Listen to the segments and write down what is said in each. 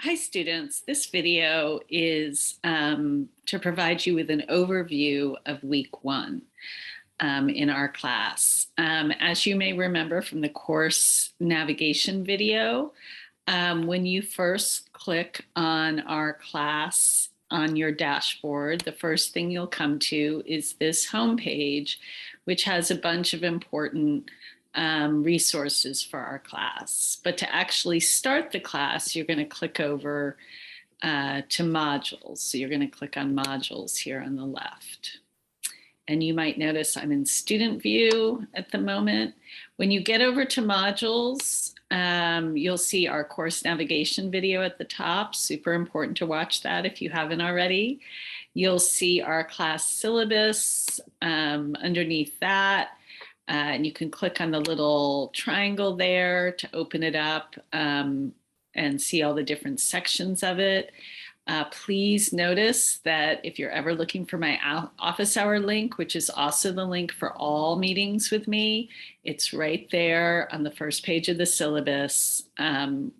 Hi students, this video is to provide you with an overview of week one in our class. As you may remember from the course navigation video, when you first click on our class on your dashboard, the first thing you'll come to is this homepage, which has a bunch of important resources for our class. But to actually start the class, you're going to click over to modules. So you're going to click on modules here on the left. And you might notice I'm in student view at the moment. When you get over to modules, you'll see our course navigation video at the top. Super important to watch that if you haven't already. You'll see our class syllabus underneath that. And you can click on the little triangle there to open it up and see all the different sections of it. Please notice that if you're ever looking for my office hour link, which is also the link for all meetings with me, it's right there on the first page of the syllabus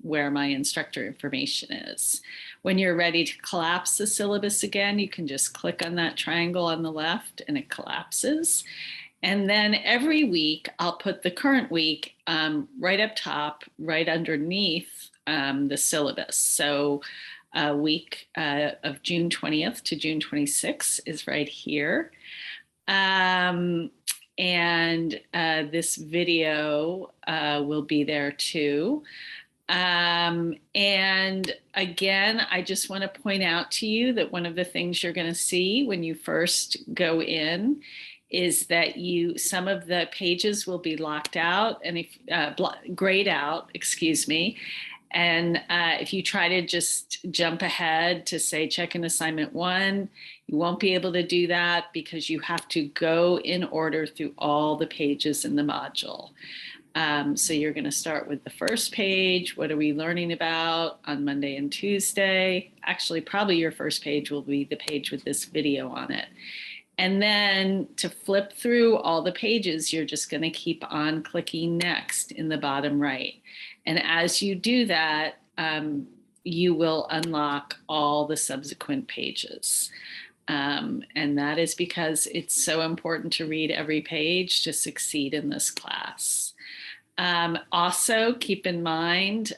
where my instructor information is. When you're ready to collapse the syllabus again, you can just click on that triangle on the left and it collapses. And then every week, I'll put the current week right up top, right underneath the syllabus. So week of June 20th to June 26th is right here. And this video will be there too. And again, I just want to point out to you that one of the things you're going to see when you first go in is that some of the pages will be locked out and if grayed out, excuse me. And if you try to just jump ahead to say check in assignment 1, you won't be able to do that because you have to go in order through all the pages in the module. So you're going to start with the first page. What are we learning about on Monday and Tuesday? Actually, probably your first page will be the page with this video on it. And then to flip through all the pages, you're just going to keep on clicking next in the bottom right. And as you do that, you will unlock all the subsequent pages. And that is because it's so important to read every page to succeed in this class. Also, keep in mind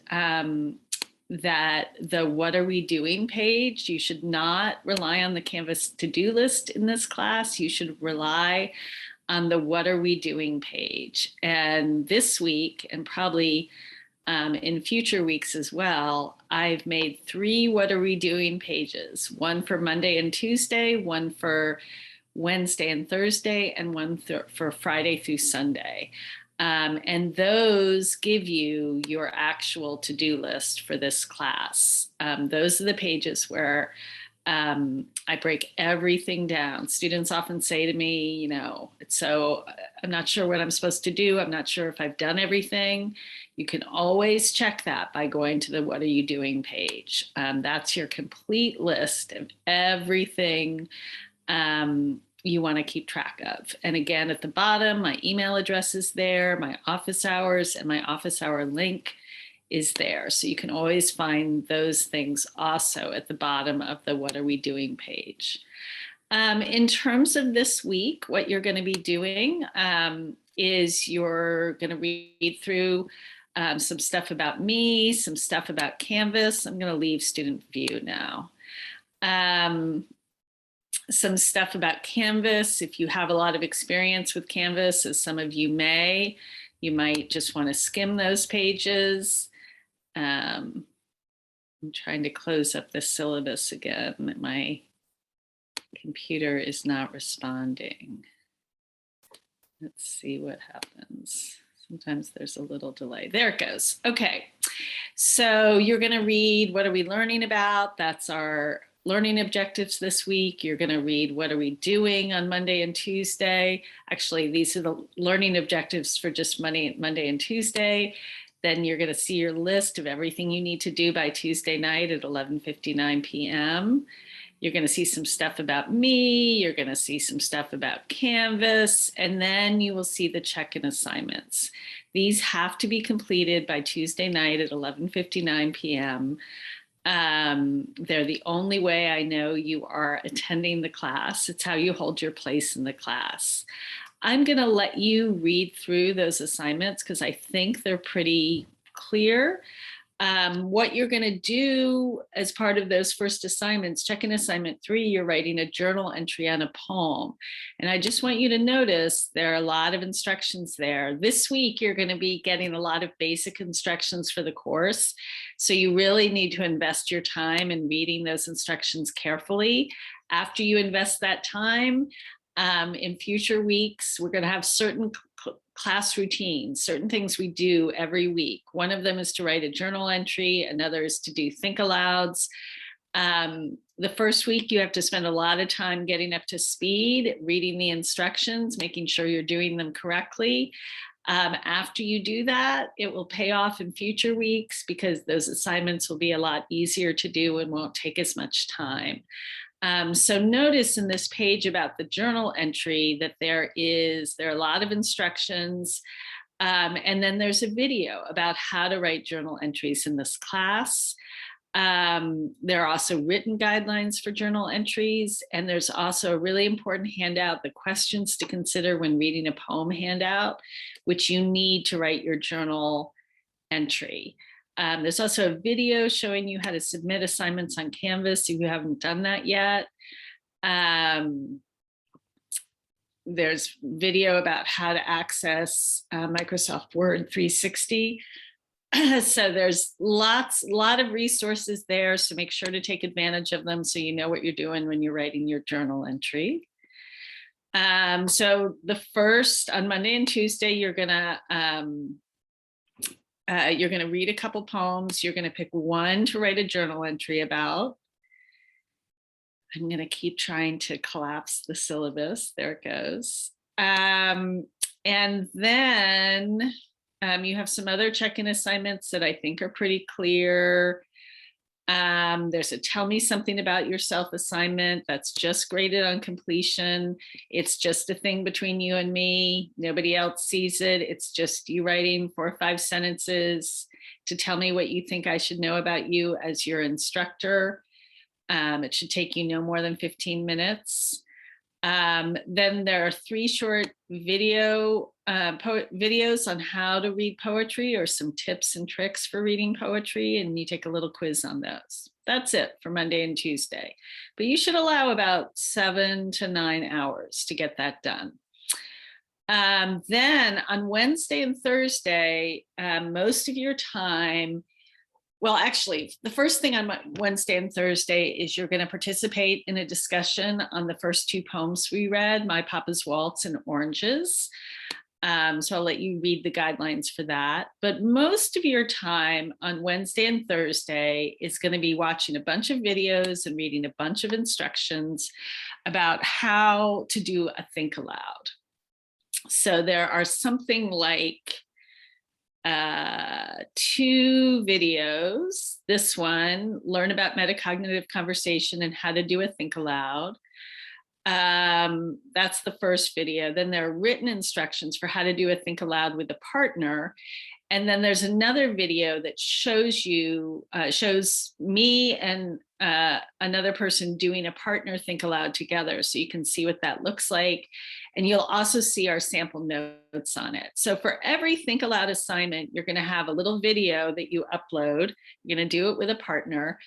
that the what are we doing page, you should not rely on the Canvas to-do list in this class. You should rely on the what are we doing page. And this week, and probably in future weeks as well, I've made 3 what are we doing pages, one for Monday and Tuesday, one for Wednesday and Thursday, and one for Friday through Sunday. And those give you your actual to-do list for this class. Those are the pages where I break everything down. Students often say to me, you know, so I'm not sure what I'm supposed to do. I'm not sure if I've done everything. You can always check that by going to the what are you doing page. That's your complete list of everything you want to keep track of. And again, at the bottom, my email address is there, my office hours, and my office hour link is there. So you can always find those things also at the bottom of the what are we doing page. In terms of this week, what you're going to be doing is you're going to read through some stuff about me, some stuff about Canvas. I'm going to leave student view now. Some stuff about Canvas. If you have a lot of experience with Canvas, as some of you may, you might just want to skim those pages. I'm trying to close up the syllabus again. My computer is not responding. Let's see what happens. Sometimes there's a little delay. There it goes. Okay, so you're going to read what are we learning about? That's our learning objectives this week. You're going to read what are we doing on Monday and Tuesday. Actually, these are the learning objectives for just Monday and Tuesday. Then you're going to see your list of everything you need to do by Tuesday night at 11:59 p.m. You're going to see some stuff about me. You're going to see some stuff about Canvas, and then you will see the check-in assignments. These have to be completed by Tuesday night at 11:59 p.m. They're the only way I know you are attending the class. It's how you hold your place in the class. I'm going to let you read through those assignments because I think they're pretty clear. What you're going to do as part of those first assignments, check-in assignment 3, you're writing a journal entry on a poem. And I just want you to notice there are a lot of instructions there. This week, you're going to be getting a lot of basic instructions for the course. So you really need to invest your time in reading those instructions carefully. After you invest that time, in future weeks, we're going to have certain class routines, certain things we do every week. One of them is to write a journal entry. Another is to do think alouds. The first week, you have to spend a lot of time getting up to speed, reading the instructions, making sure you're doing them correctly. After you do that, it will pay off in future weeks because those assignments will be a lot easier to do and won't take as much time. So notice in this page about the journal entry that there are a lot of instructions. And then there's a video about how to write journal entries in this class. There are also written guidelines for journal entries. And there's also a really important handout, the questions to consider when reading a poem handout, which you need to write your journal entry. There's also a video showing you how to submit assignments on Canvas if you haven't done that yet. There's video about how to access Microsoft Word 360. So there's a lot of resources there, so make sure to take advantage of them so you know what you're doing when you're writing your journal entry. So on Monday and Tuesday, you're gonna read a couple poems. You're going to pick one to write a journal entry about. I'm going to keep trying to collapse the syllabus. There it goes. And then you have some other check-in assignments that I think are pretty clear. There's a tell me something about yourself assignment that's just graded on completion. It's just a thing between you and me. Nobody else sees it. It's just you writing 4 or 5 sentences to tell me what you think I should know about you as your instructor. It should take you no more than 15 minutes. Then there are 3 short videos on how to read poetry or some tips and tricks for reading poetry, and you take a little quiz on those. That's it for Monday and Tuesday. But you should allow about 7 to 9 hours to get that done. Then on Wednesday and Thursday, most of your time, well, actually, the first thing on Wednesday and Thursday is you're going to participate in a discussion on the first 2 poems we read, My Papa's Waltz and Oranges. So I'll let you read the guidelines for that. But most of your time on Wednesday and Thursday is going to be watching a bunch of videos and reading a bunch of instructions about how to do a think aloud. So there are something like 2 videos. This one, learn about metacognitive conversation and how to do a think aloud. That's the first video. Then there are written instructions for how to do a think aloud with a partner. And then there's another video that shows me and another person doing a partner think aloud together. So you can see what that looks like. And you'll also see our sample notes on it. So for every think aloud assignment, you're going to have a little video that you upload. You're going to do it with a partner.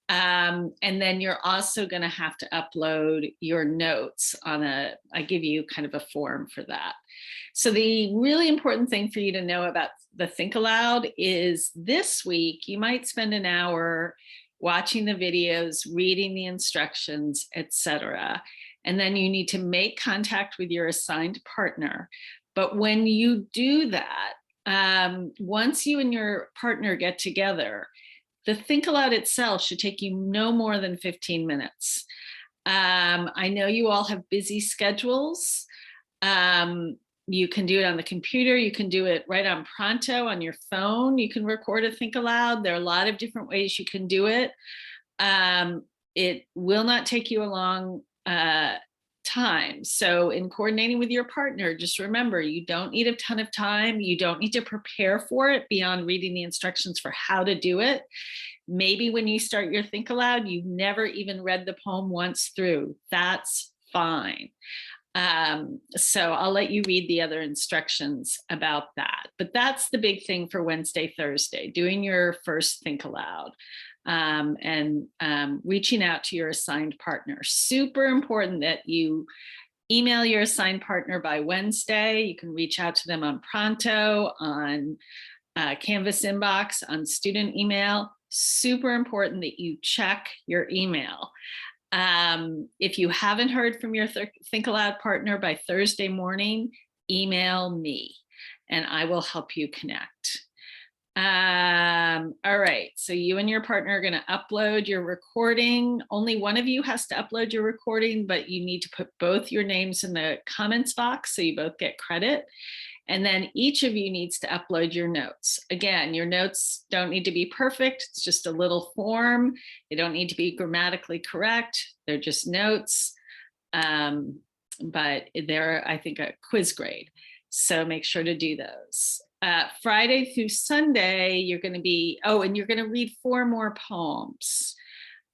And then you're also going to have to upload your notes I give you kind of a form for that. So the really important thing for you to know about the Think Aloud is this week, you might spend an hour watching the videos, reading the instructions, etc. And then you need to make contact with your assigned partner. But when you do that, once you and your partner get together, the Think Aloud itself should take you no more than 15 minutes. I know you all have busy schedules. You can do it on the computer. You can do it right on Pronto on your phone. You can record a Think Aloud. There are a lot of different ways you can do it. It will not take you a long time. So in coordinating with your partner, just remember, you don't need a ton of time. You don't need to prepare for it beyond reading the instructions for how to do it. Maybe when you start your Think Aloud, you've never even read the poem once through. That's fine. So I'll let you read the other instructions about that. But that's the big thing for Wednesday, Thursday, doing your first Think Aloud. And reaching out to your assigned partner. Super important that you email your assigned partner by Wednesday. You can reach out to them on Pronto, on Canvas inbox, on student email. Super important that you check your email. If you haven't heard from your Think Aloud partner by Thursday morning, email me and I will help you connect. All right, so you and your partner are going to upload your recording. Only one of you has to upload your recording, but you need to put both your names in the comments box so you both get credit. And then each of you needs to upload your notes. Again, your notes don't need to be perfect. It's just a little form. They don't need to be grammatically correct. They're just notes. But they're, I think, a quiz grade. So make sure to do those. Friday through Sunday, you're going to be, and you're going to read 4 more poems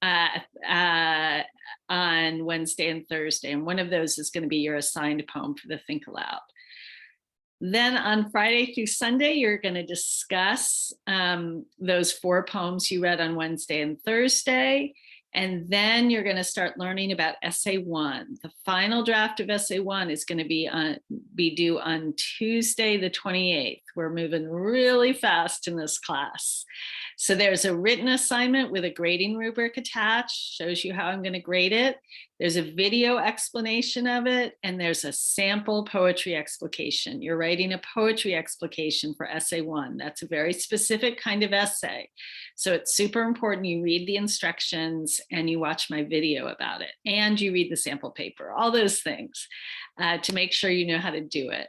on Wednesday and Thursday. And one of those is going to be your assigned poem for the Think Aloud. Then on Friday through Sunday, you're going to discuss those 4 poems you read on Wednesday and Thursday. And then you're going to start learning about Essay 1. The final draft of Essay 1 is going to be due on Tuesday, the 28th. We're moving really fast in this class. So there's a written assignment with a grading rubric attached, shows you how I'm going to grade it. There's a video explanation of it, and there's a sample poetry explication. You're writing a poetry explication for Essay 1. That's a very specific kind of essay. So it's super important you read the instructions and you watch my video about it, and you read the sample paper, all those things to make sure you know how to do it.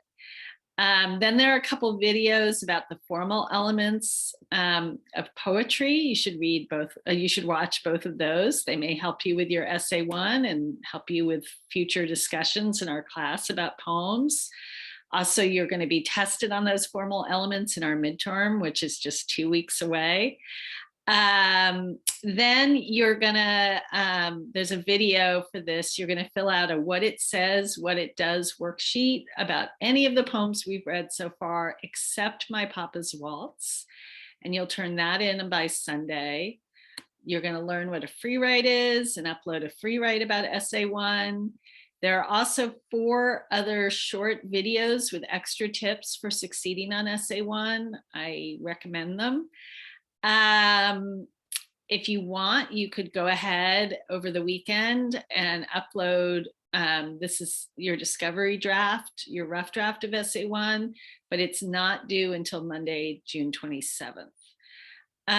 Then there are a couple videos about the formal elements of poetry. You should read both. You should watch both of those. They may help you with your Essay 1 and help you with future discussions in our class about poems. Also, you're going to be tested on those formal elements in our midterm, which is just 2 weeks away. Then you're gonna, there's a video for this. You're gonna fill out a what it says, what it does worksheet about any of the poems we've read so far, except My Papa's Waltz. And you'll turn that in by Sunday. You're gonna learn what a free write is and upload a free write about Essay 1. There are also 4 other short videos with extra tips for succeeding on Essay 1. I recommend them. If you want, you could go ahead over the weekend and upload, this is your discovery draft, your rough draft of Essay 1, but it's not due until Monday, June 27th. There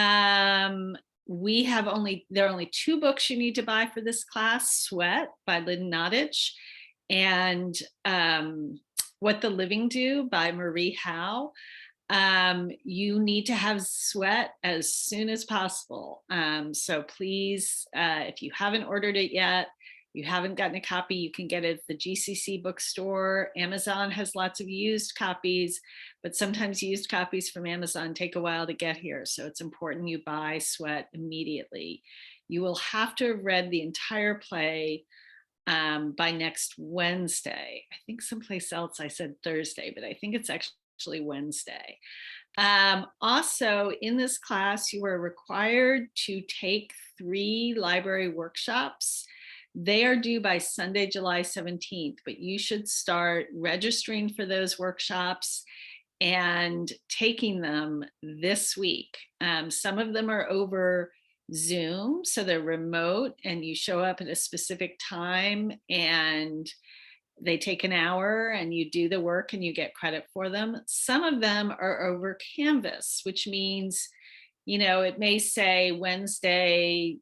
are only 2 books you need to buy for this class: Sweat by Lynn Nottage and What the Living Do by Marie Howe. You need to have Sweat as soon as possible. So please, if you haven't ordered it yet, you haven't gotten a copy, you can get it at the GCC bookstore. Amazon has lots of used copies, but sometimes used copies from Amazon take a while to get here. So it's important you buy Sweat immediately. You will have to have read the entire play by next Wednesday. I think someplace else I said Thursday, but I think it's actually Wednesday. Also, in this class, you are required to take 3 library workshops. They are due by Sunday, July 17th, but you should start registering for those workshops and taking them this week. Some of them are over Zoom, so they're remote and you show up at a specific time and they take an hour and you do the work and you get credit for them. Some of them are over Canvas, which means, it may say Wednesday,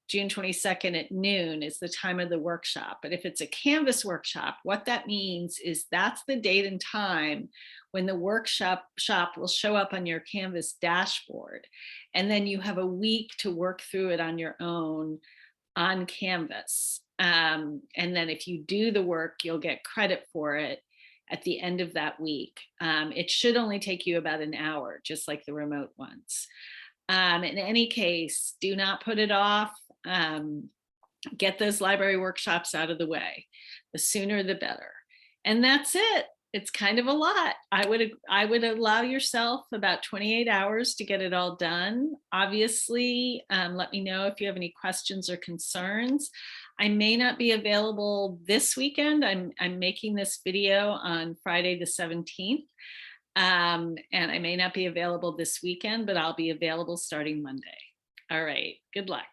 June 22nd at noon is the time of the workshop. But if it's a Canvas workshop, what that means is that's the date and time when the workshop will show up on your Canvas dashboard. And then you have a week to work through it on your own on Canvas. And then if you do the work, you'll get credit for it at the end of that week. It should only take you about an hour, just like the remote ones. In any case, do not put it off. Get those library workshops out of the way. The sooner the better. And that's it. It's kind of a lot. I would allow yourself about 28 hours to get it all done. Obviously, let me know if you have any questions or concerns. I may not be available this weekend. I'm making this video on Friday the 17th. And I may not be available this weekend, but I'll be available starting Monday. All right. Good luck.